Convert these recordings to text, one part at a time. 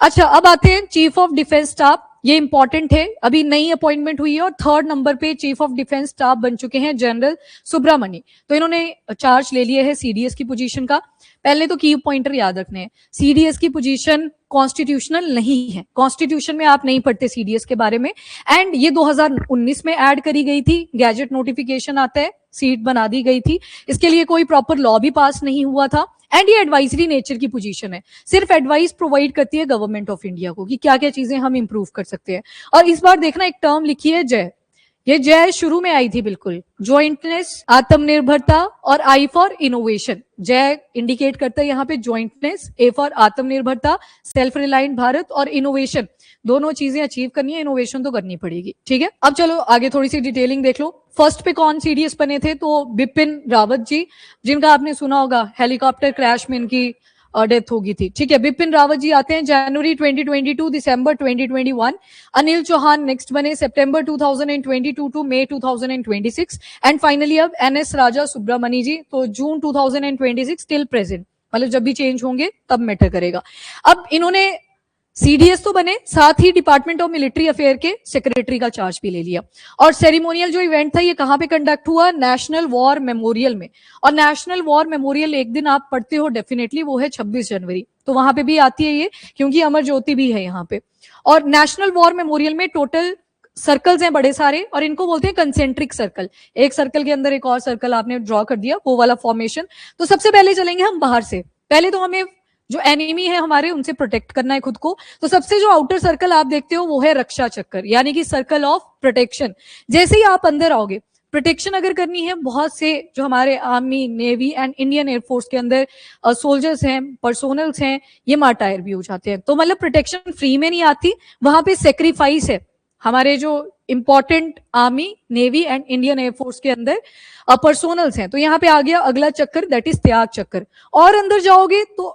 अच्छा, अब आते हैं चीफ ऑफ डिफेंस स्टाफ। ये इंपॉर्टेंट है, अभी नई अपॉइंटमेंट हुई है और 3rd नंबर पे चीफ ऑफ डिफेंस स्टाफ बन चुके हैं जनरल सुब्रमणी। तो इन्होंने चार्ज ले लिया है सीडीएस की पोजीशन का। पहले तो की पॉइंटर याद रखने हैं, सीडीएस की पोजीशन कॉन्स्टिट्यूशनल नहीं है, कॉन्स्टिट्यूशन में आप नहीं पढ़ते सीडीएस के बारे में। एंड ये 2019 में ऐड करी गई थी, गैजेट नोटिफिकेशन आता है, सीट बना दी गई थी, इसके लिए कोई प्रॉपर लॉ भी पास नहीं हुआ था। एंड ये एडवाइजरी नेचर की पोजीशन है, सिर्फ एडवाइस प्रोवाइड करती है गवर्नमेंट ऑफ इंडिया को कि क्या क्या चीजें हम इंप्रूव कर सकते हैं। और इस बार देखना, एक टर्म लिखी है जय, ये जय शुरू में आई थी बिल्कुल, ज्वाइंटनेस, आत्मनिर्भरता और आई फॉर इनोवेशन। जय इंडिकेट करता है यहाँ पे ज्वाइंटनेस, ए फॉर आत्मनिर्भरता, सेल्फ रिलायंट भारत, और इनोवेशन। दोनों चीजें अचीव करनी है, इनोवेशन तो करनी पड़ेगी, ठीक है। अब चलो आगे थोड़ी सी डिटेलिंग देख लो। फर्स्ट पे कौन सीडीएस बने थे, तो बिपिन रावत जी, जिनका आपने सुना होगा हेलीकॉप्टर क्रैश में इनकी डेथ होगी थी, ठीक है। बिपिन रावत जी आते हैं जनवरी 2022 दिसंबर 2021। अनिल चौहान नेक्स्ट बने सितंबर 2022 टू मई 2026। एंड फाइनली अब एनएस राजा सुब्रमणी जी, तो जून 2026 टिल प्रेजेंट, मतलब जब भी चेंज होंगे तब मैटर करेगा। अब इन्होंने सीडीएस तो बने, साथ ही डिपार्टमेंट ऑफ मिलिट्री अफेयर के सेक्रेटरी का चार्ज भी ले लिया। और सेरेमोनियल जो इवेंट था ये कहां पे कंडक्ट हुआ, नेशनल वॉर मेमोरियल में। और नेशनल वॉर मेमोरियल एक दिन आप पढ़ते हो डेफिनेटली, वो है 26 जनवरी, तो वहां पे भी आती है ये, क्योंकि अमर ज्योति भी है यहाँ पे। और नेशनल वॉर मेमोरियल में टोटल सर्कल्स हैं बड़े सारे, और इनको बोलते हैं कंसेंट्रिक सर्कल। एक सर्कल के अंदर एक और सर्कल आपने ड्रॉ कर दिया, वो वाला फॉर्मेशन। तो सबसे पहले चलेंगे हम बाहर से। पहले तो हमें जो एनिमी है हमारे, उनसे प्रोटेक्ट करना है खुद को। तो सबसे जो आउटर सर्कल आप देखते हो वो है रक्षा चक्कर, यानी कि सर्कल ऑफ प्रोटेक्शन। जैसे ही आप अंदर आओगे, प्रोटेक्शन अगर करनी है, बहुत से जो हमारे army, navy and Indian air force के अंदर सोल्जर्स हैं, पर्सोनल्स हैं, ये मार्टायर भी हो जाते हैं। तो मतलब प्रोटेक्शन फ्री में नहीं आती, वहां पे सेक्रीफाइस है। हमारे जो important army, navy and Indian air force के अंदर पर्सोनल्स हैं। तो यहाँ पे आ गया अगला चक्कर, दैट इज त्याग चक्कर। और अंदर जाओगे तो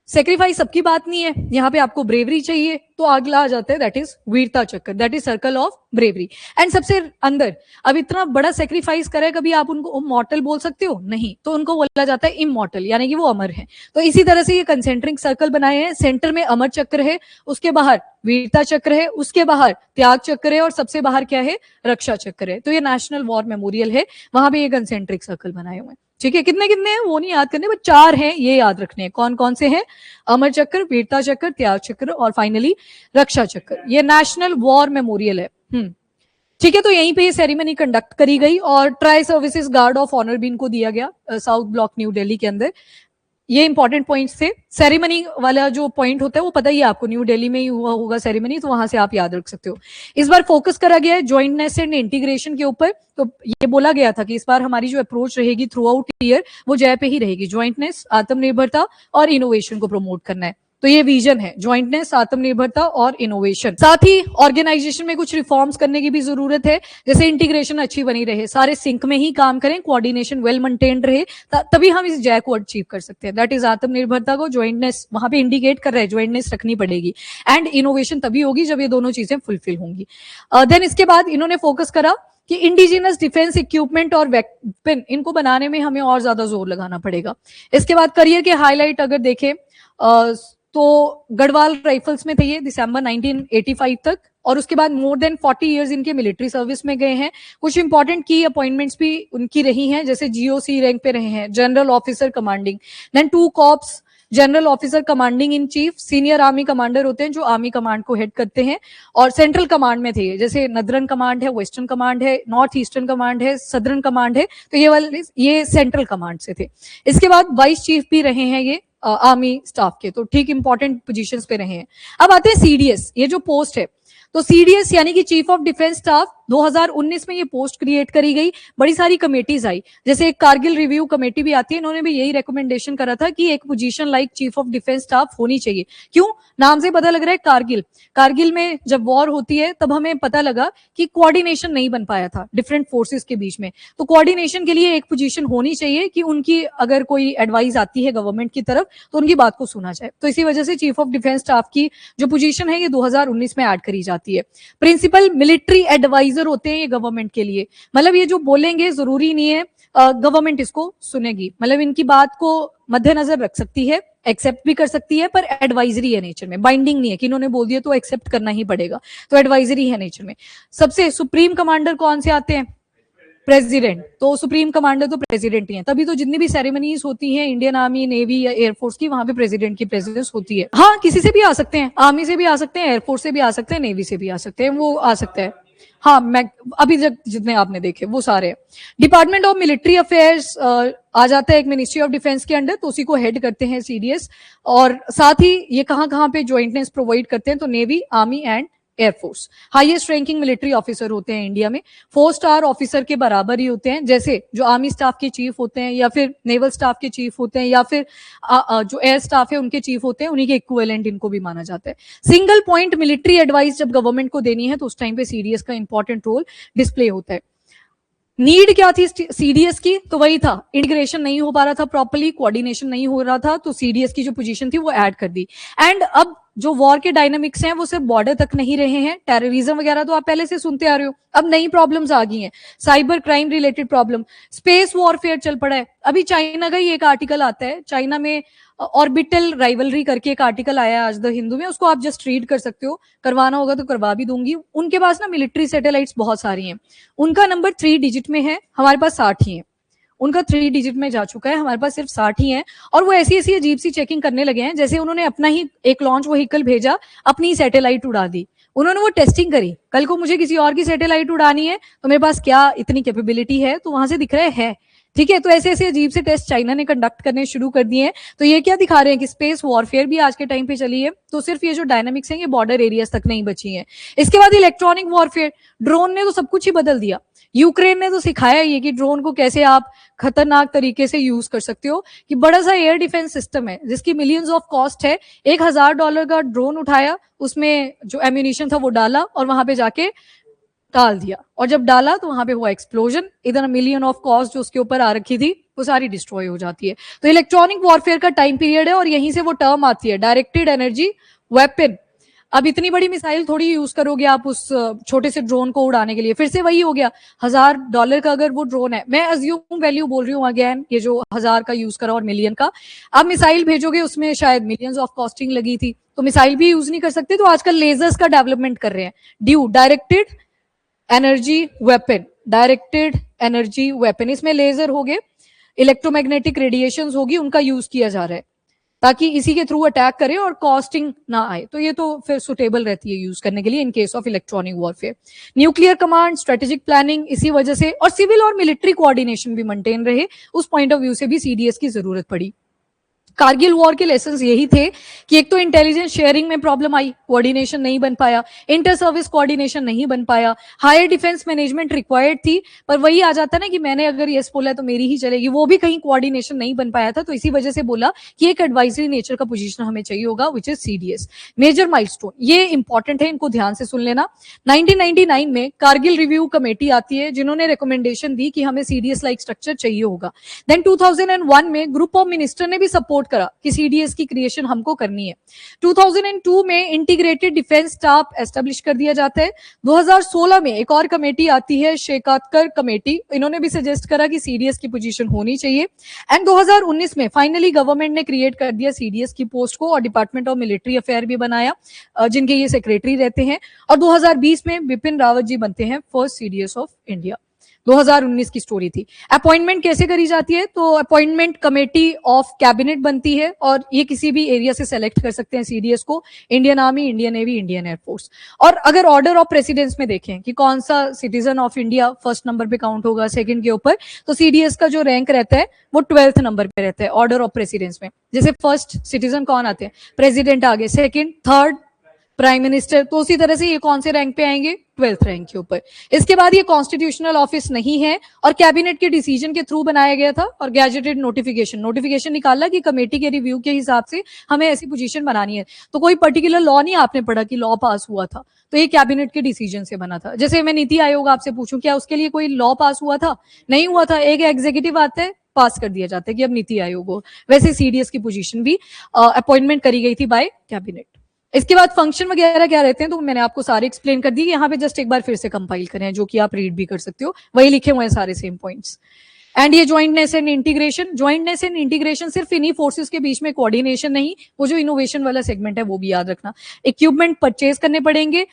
सेक्रीफाइस सबकी बात नहीं है, यहाँ पे आपको ब्रेवरी चाहिए, तो अगला आ जाता है दैट इज वीरता चक्कर, that is circle of bravery. And सबसे अंदर, अब इतना बड़ा सेक्रीफाइस करे, कभी आप उनको मॉर्टल बोल सकते हो? नहीं, तो उनको बोला जाता है इमॉर्टल, यानी कि वो अमर है। तो इसी तरह से ये कंसेंट्रिक सर्कल बनाए हैं, सेंटर में अमर चक्र है, उसके बाहर वीरता चक्र है, उसके बाहर त्याग चक्र है, और सबसे बाहर क्या है, रक्षा चक्र है। तो ये नेशनल वॉर मेमोरियल है, वहां पे ये कंसेंट्रिक सर्कल बनाए हुए हैं, ठीक है। कितने कितने हैं वो नहीं याद करने, बट 4 हैं, ये याद रखने हैं। कौन कौन से हैं? अमर चक्र, वीरता चक्र, त्याग चक्र और फाइनली रक्षा चक्र। ये नेशनल वॉर मेमोरियल है, ठीक है। तो यहीं पे ये सेरेमनी कंडक्ट करी गई और tri services guard of honour भी इनको दिया गया साउथ ब्लॉक न्यू दिल्ली के अंदर। ये इंपॉर्टेंट पॉइंट्स थे। सेरेमनी वाला जो पॉइंट होता है वो पता ही है आपको, न्यू दिल्ली में ही हुआ होगा सेरेमनी, तो वहां से आप याद रख सकते हो। इस बार फोकस करा गया है ज्वाइंटनेस एंड इंटीग्रेशन के ऊपर। तो ये बोला गया था कि इस बार हमारी जो अप्रोच रहेगी थ्रू आउट ईयर, वो जय पे ही रहेगी, ज्वाइंटनेस, आत्मनिर्भरता और इनोवेशन को प्रमोट करना है। तो ये विजन है, ज्वाइंटनेस, आत्मनिर्भरता और इनोवेशन। साथ ही ऑर्गेनाइजेशन में कुछ रिफॉर्म्स करने की भी जरूरत है, जैसे इंटीग्रेशन अच्छी बनी रहे, सारे सिंक में ही काम करें, कोऑर्डिनेशन वेल मेंटेन्ड रहे, तभी हम इस जय को अचीव कर सकते हैं। दैट इज आत्मनिर्भरता को ज्वाइंटनेस वहां पे इंडिकेट कर रहा है, ज्वाइंटनेस रखनी पड़ेगी। एंड इनोवेशन तभी होगी जब ये दोनों चीजें फुलफिल होंगी। देन इसके बाद इन्होंने फोकस करा कि इंडिजिनस डिफेंस इक्विपमेंट और वेपन, इनको बनाने में हमें और ज्यादा जोर लगाना पड़ेगा। इसके बाद करियर के हाईलाइट अगर देखें तो गढ़वाल राइफल्स में थे ये दिसंबर 1985 तक, और उसके बाद मोर देन 40 इयर्स इनके मिलिट्री सर्विस में गए हैं। कुछ इंपॉर्टेंट की अपॉइंटमेंट्स भी उनकी रही हैं, जैसे जीओसी रैंक पे रहे हैं, general officer commanding, then 2 corps general officer commanding in chief, senior army commander होते हैं जो आर्मी कमांड को हेड करते हैं, और सेंट्रल कमांड में थे, जैसे नदरन कमांड है, वेस्टर्न कमांड है, नॉर्थ ईस्टर्न कमांड है, सदर्न कमांड है, तो ये वाले ये सेंट्रल कमांड से थे। इसके बाद वाइस चीफ भी रहे हैं ये आर्मी स्टाफ के, तो ठीक इंपॉर्टेंट पोजीशंस पे रहे हैं। अब आते हैं सीडीएस, ये जो पोस्ट है, तो सीडीएस यानी कि चीफ ऑफ डिफेंस स्टाफ, 2019 में ये पोस्ट क्रिएट करी गई। बड़ी सारी कमेटीज आई, जैसे एक कारगिल रिव्यू कमेटी भी आती है, इन्होंने भी यही रिकमेंडेशन करा था कि एक position like chief of defence staff होनी चाहिए। क्यों? नाम से पता लग रहा है कारगिल, कारगिल में जब वॉर होती है तब हमें पता लगा कि कोऑर्डिनेशन नहीं बन पाया था डिफरेंट फोर्सेस के बीच में, तो कोऑर्डिनेशन के लिए एक पोजीशन होनी चाहिए कि उनकी अगर कोई एडवाइस आती है गवर्नमेंट की तरफ तो उनकी बात को सुना जाए। तो इसी वजह से चीफ ऑफ डिफेंस स्टाफ की जो पोजीशन है ये 2019 में ऐड करी जाती है। प्रिंसिपल मिलिट्री एडवाइजर होते हैं ये गवर्नमेंट के लिए, मतलब ये जो बोलेंगे जरूरी नहीं है गवर्नमेंट इसको सुनेगी, मतलब इनकी बात को मद्देनजर रख सकती है एक्सेप्ट भी कर सकती है पर एडवाइजरी है नेचर में, बाइंडिंग नहीं है कि इन्होंने बोल दिया तो एक्सेप्ट करना ही पड़ेगा, तो एडवाइजरी है नेचर में। सबसे सुप्रीम कमांडर कौन से आते हैं? प्रेसिडेंट। तो सुप्रीम कमांडर तो प्रेसिडेंट ही है, तभी तो जितनी भी सेरेमनीज होती हैं इंडियन आर्मी, नेवी या एयरफोर्स की, वहां पे प्रेसिडेंट की प्रेसिडेंस होती है। हाँ, किसी से भी आ सकते हैं, आर्मी से भी आ सकते हैं, एयरफोर्स से भी आ सकते हैं, नेवी से भी आ सकते हैं, वो आ सकते हैं। हाँ, मैं अभी तक जितने आपने देखे वो सारे। डिपार्टमेंट ऑफ मिलिट्री अफेयर्स आ जाता है एक मिनिस्ट्री ऑफ डिफेंस के अंडर, तो उसी को हेड करते हैं सीडीएस। और साथ ही ये कहां कहां पे ज्वाइंटनेस प्रोवाइड करते हैं, तो navy, army and air force. Highest ranking military officer होते हैं इंडिया में, 4 स्टार ऑफिसर के बराबर ही होते हैं, जैसे जो आर्मी स्टाफ के चीफ होते हैं या फिर नेवल स्टाफ के चीफ होते हैं या फिर जो एयर स्टाफ है उनके चीफ होते हैं, उन्हीं के इक्विवेलेंट इनको भी माना जाता है। सिंगल पॉइंट मिलिट्री एडवाइस जब गवर्नमेंट को देनी है तो उस टाइम पे सीडीएस का इंपॉर्टेंट रोल डिस्प्ले होता है। नीड क्या थी सीडीएस की? तो वही था, इंटीग्रेशन नहीं हो पा रहा था प्रॉपर्ली, कोऑर्डिनेशन नहीं हो रहा था, तो सीडीएस की जो पोजीशन थी वो ऐड कर दी। एंड अब जो वॉर के डायनामिक्स हैं वो सिर्फ बॉर्डर तक नहीं रहे हैं, टेररिज्म वगैरह तो आप पहले से सुनते आ रहे हो, अब नई प्रॉब्लम्स आ गई हैं, cyber crime related problem, space warfare चल पड़ा है। अभी चाइना का ही एक आर्टिकल आता है, चाइना में ऑर्बिटल राइवलरी करके एक आर्टिकल आया है आज द हिंदू में, उसको आप जस्ट रीड कर सकते हो, करवाना होगा तो करवा भी दूंगी। उनके पास ना मिलिट्री सैटेलाइट्स बहुत सारी हैं, उनका नंबर 3 डिजिट में है, हमारे पास 60 ही है। उनका 3 डिजिट में जा चुका है, हमारे पास सिर्फ 60 ही है। और वो ऐसी ऐसी अजीब सी चेकिंग करने लगे हैं, जैसे उन्होंने अपना ही एक लॉन्च व्हीकल भेजा, अपनी सैटेलाइट उड़ा दी, उन्होंने वो टेस्टिंग करी। कल को मुझे किसी और की सैटेलाइट उड़ानी है तो मेरे पास क्या इतनी कैपेबिलिटी है, तो वहां से दिख रहा है। ठीक है, तो ऐसे ऐसे अजीब से टेस्ट चाइना ने कंडक्ट करने शुरू कर दिए हैं। तो ये क्या दिखा रहे हैं कि स्पेस वॉरफेयर भी आज के टाइम पे चली है, तो सिर्फ ये जो डायनामिक्स हैं ये बॉर्डर एरियाज तक नहीं बची हैं। इसके बाद इलेक्ट्रॉनिक वॉरफेयर, ड्रोन ने तो सब कुछ ही बदल दिया। यूक्रेन ने तो सिखाया ये कि ड्रोन को कैसे आप खतरनाक तरीके से यूज कर सकते हो, कि बड़ा सा एयर डिफेंस सिस्टम है जिसकी मिलियंस ऑफ कॉस्ट है, $1000 का ड्रोन उठाया, उसमें जो एम्यूनिशन था वो डाला और वहां पे जाके डाल दिया, और जब डाला तो वहां पे हुआ एक्सप्लोजन, इधर मिलियन ऑफ कॉस्ट जो उसके ऊपर आ रखी थी वो सारी डिस्ट्रॉय हो जाती है। तो इलेक्ट्रॉनिक वॉरफेयर का टाइम पीरियड है और यहीं से वो टर्म आती है डायरेक्टेड एनर्जी वेपन। अब इतनी बड़ी मिसाइल थोड़ी यूज करोगे आप उस छोटे से ड्रोन को उड़ाने के लिए, फिर से वही हो गया, $1000 का अगर वो ड्रोन है, मैं अज्यूम वैल्यू बोल रही हूँ अगेन, ये जो 1000 का यूज करा और मिलियन का, अब मिसाइल भेजोगे उसमें शायद मिलियंस ऑफ कॉस्टिंग लगी थी, तो मिसाइल भी यूज नहीं कर सकते। तो आजकल लेजर्स का डेवलपमेंट कर रहे हैं, due directed energy weapon, directed energy weapon, इसमें लेजर हो गए, इलेक्ट्रोमैग्नेटिक रेडिएशंस होगी, उनका यूज किया जा रहा है ताकि इसी के थ्रू अटैक करे और कॉस्टिंग ना आए, तो ये तो फिर सुटेबल रहती है यूज करने के लिए in case of electronic warfare. Nuclear command, strategic planning, इसी वजह से, और सिविल और मिलिट्री कोऑर्डिनेशन भी मेंटेन रहे, उस पॉइंट ऑफ व्यू से भी सीडीएस की जरूरत पड़ी। कारगिल वॉर के लेसन यही थे कि एक तो इंटेलिजेंस शेयरिंग में प्रॉब्लम आई, कोऑर्डिनेशन नहीं बन पाया, इंटर सर्विस कोऑर्डिनेशन नहीं बन पाया, हायर डिफेंस मैनेजमेंट रिक्वायर्ड थी, पर वही आ जाता ना कि मैंने अगर यस बोला तो मेरी ही चलेगी, वो भी कहीं कोऑर्डिनेशन नहीं बन पाया था। तो इसी वजह से बोला कि एक एडवाइजरी नेचर का पोजीशन हमें चाहिए होगा, which is CDS. Major milestone, ये इंपॉर्टेंट है, इनको ध्यान से सुन लेना। 1999 में कारगिल रिव्यू कमेटी आती है जिन्होंने रिकमेंडेशन दी कि हमें सीडीएस लाइक स्ट्रक्चर चाहिए होगा। देन 2001 में ग्रुप ऑफ मिनिस्टर ने भी सपोर्ट करा कि सीडीएस की क्रिएशन हमको करनी है। 2002 में इंटीग्रेटेड डिफेंस स्टाफ एस्टेब्लिश कर दिया जाता है। 2016 में एक और कमेटी आती है, शेखावत कमेटी, इन्होंने भी सजेस्ट करा कि सीडीएस की पोजीशन होनी चाहिए। एंड 2019 में फाइनली गवर्नमेंट ने क्रिएट कर दिया सीडीएस की पोस्ट को और डिपार्टमेंट ऑफ मिलिट्री अफेयर भी बनाया, जिनके ये सेक्रेटरी रहते हैं। और 2020 में बिपिन रावत जी बनते हैं फर्स्ट सीडीएस ऑफ इंडिया। 2019 की स्टोरी थी। अपॉइंटमेंट कैसे करी जाती है, तो अपॉइंटमेंट कमेटी ऑफ कैबिनेट बनती है और ये किसी भी एरिया से सेलेक्ट कर सकते हैं सीडीएस को, Indian army, Indian navy, Indian air force. और अगर ऑर्डर ऑफ प्रेसिडेंस में देखें कि कौन सा citizen of India first number पे काउंट होगा, सेकंड के ऊपर, तो सीडीएस का जो रैंक रहता है वो 12th नंबर पे रहता है ऑर्डर ऑफ प्रेसिडेंस में। जैसे फर्स्ट सिटीजन कौन आते हैं, प्रेसिडेंट आगे, सेकंड, थर्ड प्राइम मिनिस्टर, तो उसी तरह से ये कौन से रैंक पे आएंगे, 12th रैंक के ऊपर। इसके बाद ये कॉन्स्टिट्यूशनल ऑफिस नहीं है और कैबिनेट के डिसीजन के थ्रू बनाया गया था और गैजेटेड नोटिफिकेशन निकाला कि कमेटी के रिव्यू के हिसाब से हमें ऐसी पोजीशन बनानी है। तो कोई पर्टिकुलर लॉ नहीं आपने पढ़ा कि लॉ पास हुआ था, तो ये कैबिनेट के डिसीजन से बना था। जैसे मैं नीति आयोग आपसे पूछूं क्या उसके लिए कोई लॉ पास हुआ था, नहीं हुआ था, एक एग्जीक्यूटिव आता है, पास कर दिया जाता है कि अब नीति आयोग हो। वैसे सीडीएस की पोजीशन भी अपॉइंटमेंट करी गई थी बाय कैबिनेट। इसके बाद फंक्शन वगैरह क्या रहते हैं तो मैंने आपको सारे एक्सप्लेन कर दिए, यहाँ पे जस्ट एक बार फिर से कंपाइल करें जो कि आप रीड भी कर सकते हो, वही लिखे हुए हैं सारे सेम पॉइंट्स। एंड ये ज्वाइंटनेस एंड इंटीग्रेशन सिर्फ इन्हीं फोर्सेस के बीच में कोऑर्डिनेशन नहीं, वो जो इनोवेशन वाला सेगमेंट है वो भी याद रखना। इक्विपमेंट परचेज करने पड़ेंगे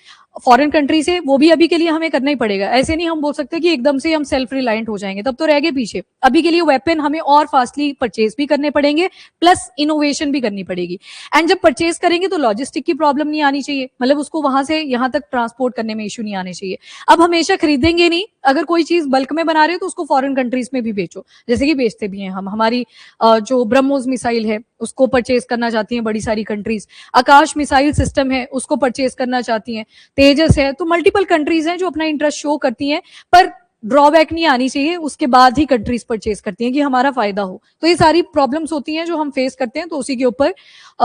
फॉरेन कंट्री से, वो भी अभी के लिए हमें करना ही पड़ेगा। ऐसे नहीं हम बोल सकते कि एकदम से हम सेल्फ रिलायंट हो जाएंगे, तब तो रह गए पीछे। अभी के लिए वेपन हमें और फास्टली परचेज भी करने पड़ेंगे, प्लस इनोवेशन भी करनी पड़ेगी। एंड जब परचेज करेंगे तो लॉजिस्टिक की प्रॉब्लम नहीं आनी चाहिए, मतलब उसको वहां से यहाँ तक ट्रांसपोर्ट करने में इश्यू नहीं आने चाहिए। अब हमेशा खरीदेंगे नहीं, अगर कोई चीज बल्क में बना रहे हो तो उसको फॉरेन कंट्रीज में भी बेचो, जैसे कि बेचते भी हैं हम। हमारी जो ब्रह्मोस मिसाइल है उसको परचेज करना चाहती हैं बड़ी सारी कंट्रीज, आकाश मिसाइल सिस्टम है उसको परचेज करना चाहती हैं, तेजस है, तो मल्टीपल कंट्रीज हैं जो अपना इंटरेस्ट शो करती हैं, पर ड्रॉबैक नहीं आनी चाहिए, उसके बाद ही कंट्रीज परचेज करती हैं कि हमारा फायदा हो। तो ये सारी प्रॉब्लम्स होती हैं जो हम फेस करते हैं, तो उसी के ऊपर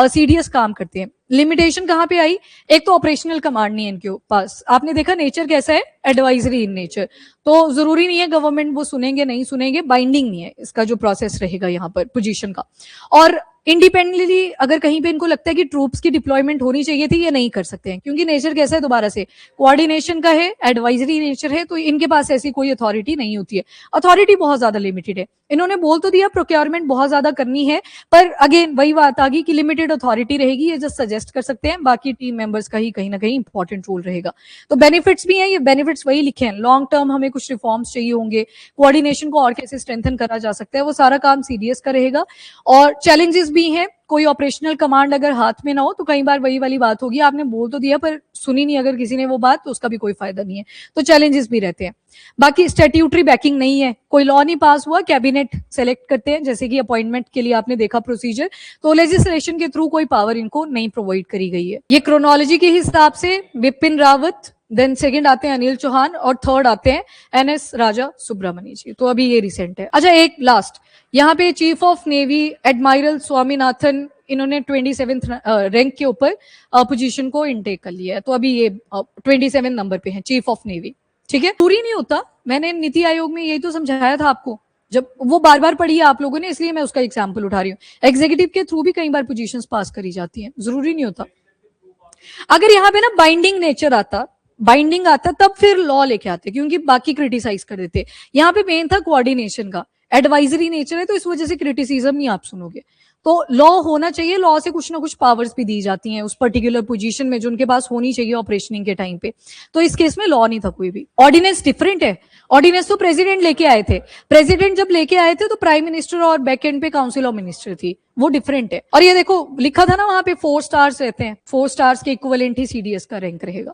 सीडीएस काम करते हैं। लिमिटेशन कहाँ पे आई? एक तो ऑपरेशनल कमांड नहीं है इनके पास। आपने देखा नेचर कैसा है, एडवाइजरी इन नेचर, तो जरूरी नहीं है गवर्नमेंट वो सुनेंगे नहीं सुनेंगे, बाइंडिंग नहीं है इसका जो प्रोसेस रहेगा यहाँ पर पोजीशन का। और इंडिपेंडेंटली अगर कहीं पे इनको लगता है कि ट्रूप्स की डिप्लॉयमेंट होनी चाहिए थी, ये नहीं कर सकते हैं, क्योंकि नेचर कैसा है, दोबारा से कोऑर्डिनेशन का है, एडवाइजरी नेचर है, तो इनके पास ऐसी कोई अथॉरिटी नहीं होती है। अथॉरिटी बहुत ज्यादा लिमिटेड है। इन्होंने बोल तो दिया प्रोक्योरमेंट बहुत ज्यादा करनी है, पर अगेन वही बात आ गई कि लिमिटेड अथॉरिटी रहेगी, ये जस्ट सजेस्ट कर सकते हैं, बाकी टीम मेंबर्स का ही कहीं ना कहीं इंपॉर्टेंट रोल रहेगा। तो बेनिफिट्स भी हैं, ये बेनिफिट्स वही लिखे हैं, लॉन्ग टर्म हमें कुछ रिफॉर्म्स चाहिए होंगे, कोऑर्डिनेशन को और कैसे स्ट्रेंथन करा जा सकता है, वो सारा काम सीडीएस का रहेगा। और चैलेंजेस भी हैं, कोई ऑपरेशनल कमांड अगर हाथ में ना हो तो कई बार वही वाली बात होगी, आपने बोल तो दिया पर सुनी नहीं अगर किसी ने वो बात, तो उसका भी कोई फायदा नहीं है, तो चैलेंजेस भी रहते हैं। बाकी स्टैट्यूटरी बैकिंग नहीं है, कोई लॉ नहीं पास हुआ, कैबिनेट सेलेक्ट करते हैं, जैसे कि अपॉइंटमेंट के लिए आपने देखा प्रोसीजर, तो लेजिस्लेशन के थ्रू कोई पावर इनको नहीं प्रोवाइड करी गई है। ये क्रोनोलॉजी के हिसाब से बिपिन रावत, देन सेकंड आते हैं अनिल चौहान, और थर्ड आते हैं एनएस राजा सुब्रमण्य जी, तो अभी ये रिसेंट है। अच्छा एक लास्ट, यहाँ पे chief of navy admiral Swaminathan, इन्होंने 27th रैंक के ऊपर पोजीशन को इनटेक कर लिया है, तो अभी ये 27 नंबर पे है चीफ ऑफ नेवी। ठीक है, पूरी नहीं होता, मैंने नीति आयोग में यही तो समझाया था आपको, जब वो बार बार पढ़ी है आप लोगों ने, इसलिए मैं उसका एग्जाम्पल उठा रही हूँ। एग्जीक्यूटिव के थ्रू भी कई बार पोजीशंस पास करी जाती हैं, जरूरी नहीं होता। अगर यहाँ पे ना बाइंडिंग आता तब फिर लॉ लेके आते, क्योंकि बाकी क्रिटिसाइज कर देते। यहाँ पे मेन था कोऑर्डिनेशन का, एडवाइजरी नेचर है तो इस वजह से क्रिटिसिज्म नहीं आप सुनोगे। तो लॉ होना चाहिए, लॉ से कुछ ना कुछ पावर्स भी दी जाती हैं उस पर्टिकुलर पोजीशन में जो उनके पास होनी चाहिए ऑपरेशनिंग के टाइम पे, तो इस केस में लॉ नहीं था कोई भी। ऑर्डिनेंस डिफरेंट है, ऑर्डिनेंस तो प्रेसिडेंट लेके आए थे, प्रेसिडेंट जब लेके आए थे तो प्राइम मिनिस्टर और बैक एंड पे काउंसिल ऑफ मिनिस्टर थी, वो डिफरेंट है। और ये देखो लिखा था ना वहां पे 4 स्टार्स रहते हैं, 4 स्टार्स के इक्विवेलेंट ही सीडीएस का रैंक रहेगा।